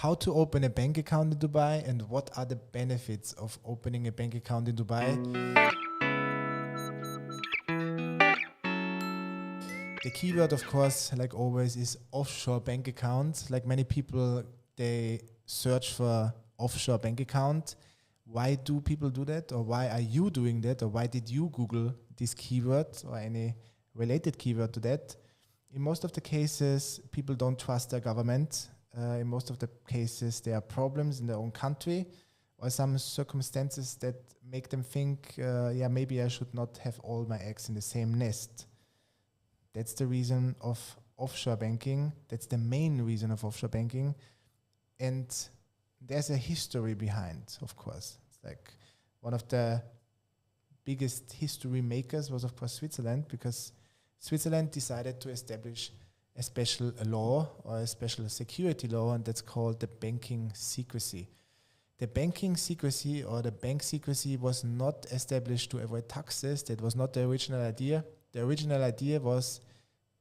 how to open a bank account in Dubai and what are the benefits of opening a bank account in Dubai. The keyword, of course, like always, is offshore bank account. Like many people, they search for offshore bank account. Why do people do that? Or why are you doing that? Or why did you Google this keyword or any related keyword to that? In most of the cases, people don't trust their government. In most of the cases, there are problems in their own country or some circumstances that make them think, maybe I should not have all my eggs in the same nest. That's the reason of offshore banking. That's the main reason of offshore banking. And there's a history behind, of course. It's like one of the biggest history makers was, of course, Switzerland, because Switzerland decided to establish a special law or a special security law, and that's called the banking secrecy. The banking secrecy or the bank secrecy was not established to avoid taxes. That was not the original idea. The original idea was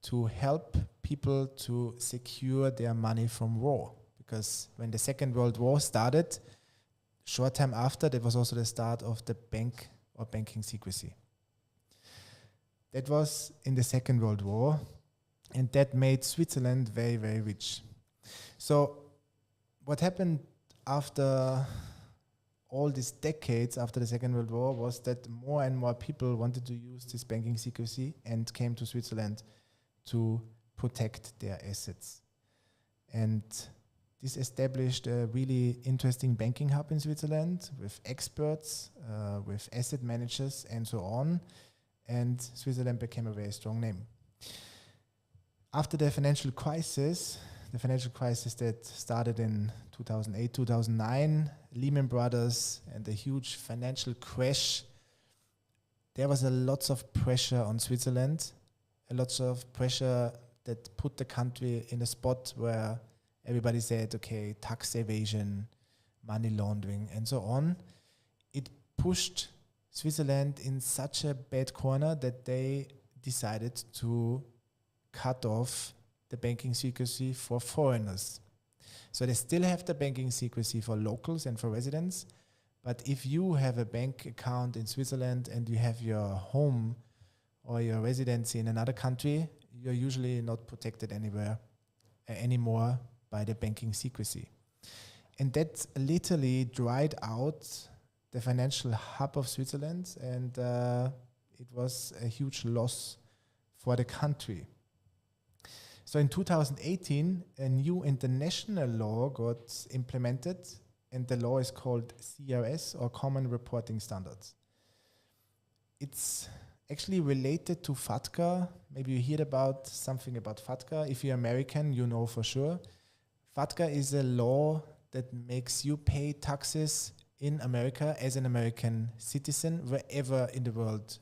to help people to secure their money from war. Because when the Second World War started, short time after, that was also the start of the bank or banking secrecy. That was in the Second World War, and that made Switzerland very, very rich. So what happened after all these decades after the Second World War was that more and more people wanted to use this banking secrecy and came to Switzerland to protect their assets. And this established a really interesting banking hub in Switzerland with experts, with asset managers and so on. And Switzerland became a very strong name. After the financial crisis that started in 2008, 2009, Lehman Brothers and the huge financial crash, there was a lots of pressure on Switzerland, a lots of pressure that put the country in a spot where everybody said, okay, tax evasion, money laundering, and so on. It pushed Switzerland in such a bad corner that they decided to cut off the banking secrecy for foreigners. So they still have the banking secrecy for locals and for residents, but if you have a bank account in Switzerland and you have your home or your residency in another country, you're usually not protected anymore by the banking secrecy. And that literally dried out the financial hub of Switzerland, and it was a huge loss for the country. So in 2018, a new international law got implemented, and the law is called CRS, or Common Reporting Standards. It's actually related to FATCA. Maybe you heard about something about FATCA. If you're American, you know for sure. FATCA is a law that makes you pay taxes in America as an American citizen wherever in the world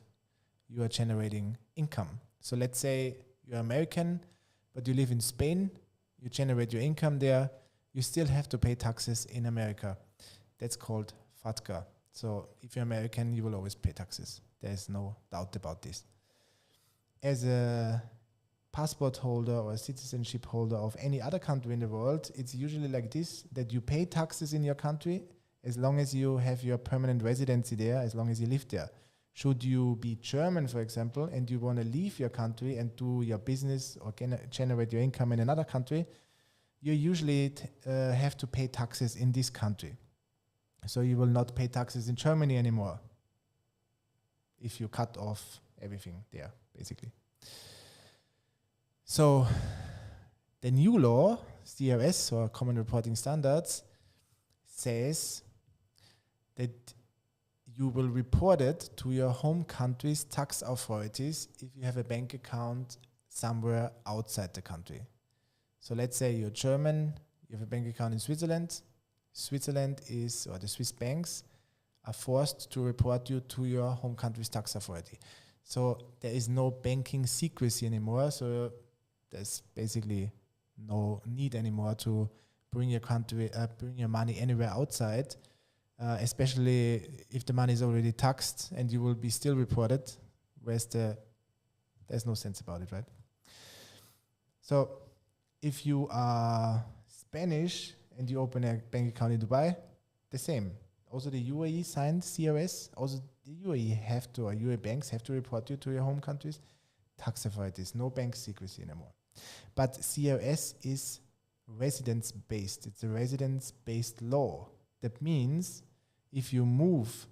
you are generating income. So let's say you're American, but you live in Spain, you generate your income there, you still have to pay taxes in America. That's called FATCA. So if you're American, you will always pay taxes. There's no doubt about this. As a passport holder or a citizenship holder of any other country in the world, it's usually like this, that you pay taxes in your country as long as you have your permanent residency there, as long as you live there. Should you be German, for example, and you want to leave your country and do your business or generate your income in another country, you usually have to pay taxes in this country. So you will not pay taxes in Germany anymore if you cut off everything there, basically. So the new law, CRS, or Common Reporting Standards, says that you will report it to your home country's tax authorities if you have a bank account somewhere outside the country. So let's say you're German, you have a bank account in Switzerland. Switzerland is, or the Swiss banks are forced to report you to your home country's tax authority. So there is no banking secrecy anymore. So there's basically no need anymore to bring your money anywhere outside, especially if the money is already taxed and you will be still reported. Whereas there's no sense about it, right? So if you are Spanish, and you open a bank account in Dubai, the same. Also the UAE signed CRS. Also the UAE have to, or UAE banks have to report you to your home countries. Tax authorities, no bank secrecy anymore. But CRS is residence-based. It's a residence-based law. That means if you move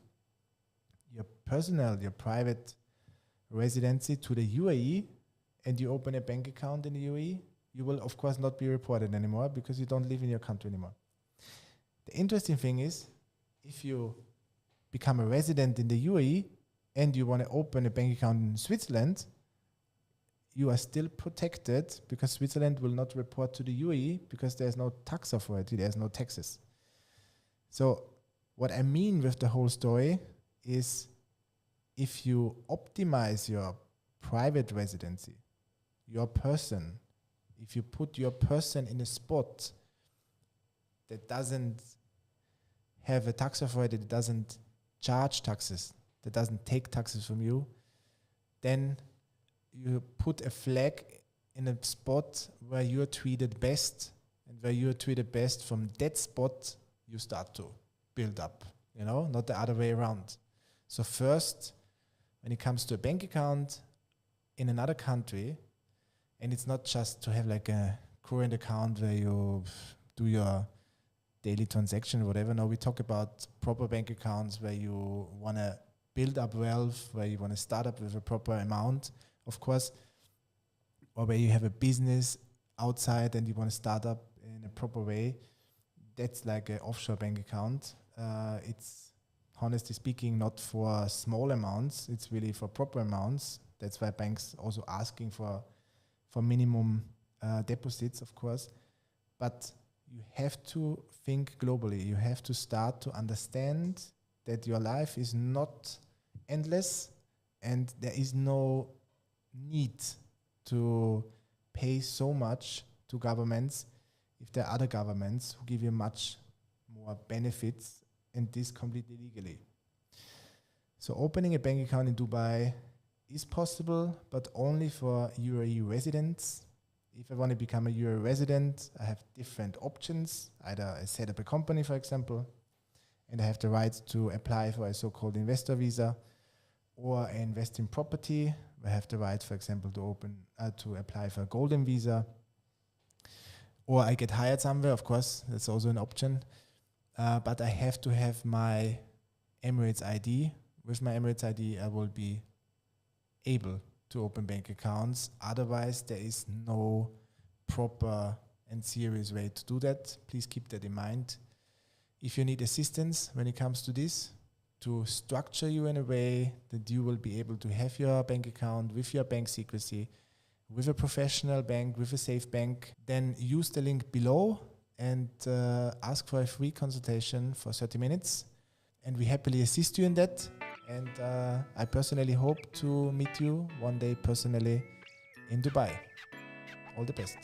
your private residency to the UAE and you open a bank account in the UAE, you will of course not be reported anymore because you don't live in your country anymore. The interesting thing is, if you become a resident in the UAE and you want to open a bank account in Switzerland, you are still protected because Switzerland will not report to the UAE because there's no tax authority, there's no taxes. So what I mean with the whole story is, if you optimize your private residency, your person, if you put your person in a spot that doesn't have a tax authority, that doesn't charge taxes, that doesn't take taxes from you, then you put a flag in a spot where you're treated best, and where you're treated best, from that spot you start to build up, not the other way around. So first, when it comes to a bank account in another country, and it's not just to have like a current account where you do your daily transaction or whatever. No, we talk about proper bank accounts where you want to build up wealth, where you want to start up with a proper amount, of course, or where you have a business outside and you want to start up in a proper way. That's like an offshore bank account. It's, honestly speaking, not for small amounts. It's really for proper amounts. That's why banks also asking for minimum deposits, of course. But you have to think globally. You have to start to understand that your life is not endless, and there is no need to pay so much to governments if there are other governments who give you much more benefits, and this completely legally. So opening a bank account in Dubai is possible, but only for UAE residents. If I want to become a UAE resident, I have different options. Either I set up a company, for example, and I have the right to apply for a so-called investor visa, or I invest in property. I have the right, for example, to apply for a golden visa, or I get hired somewhere. Of course, that's also an option. But I have to have my Emirates ID. With my Emirates ID, I will be able to open bank accounts. Otherwise, there is no proper and serious way to do that. Please keep that in mind. If you need assistance when it comes to this, to structure you in a way that you will be able to have your bank account with your bank secrecy, with a professional bank, with a safe bank, then use the link below and ask for a free consultation for 30 minutes. And we happily assist you in that. And I personally hope to meet you one day personally in Dubai. All the best.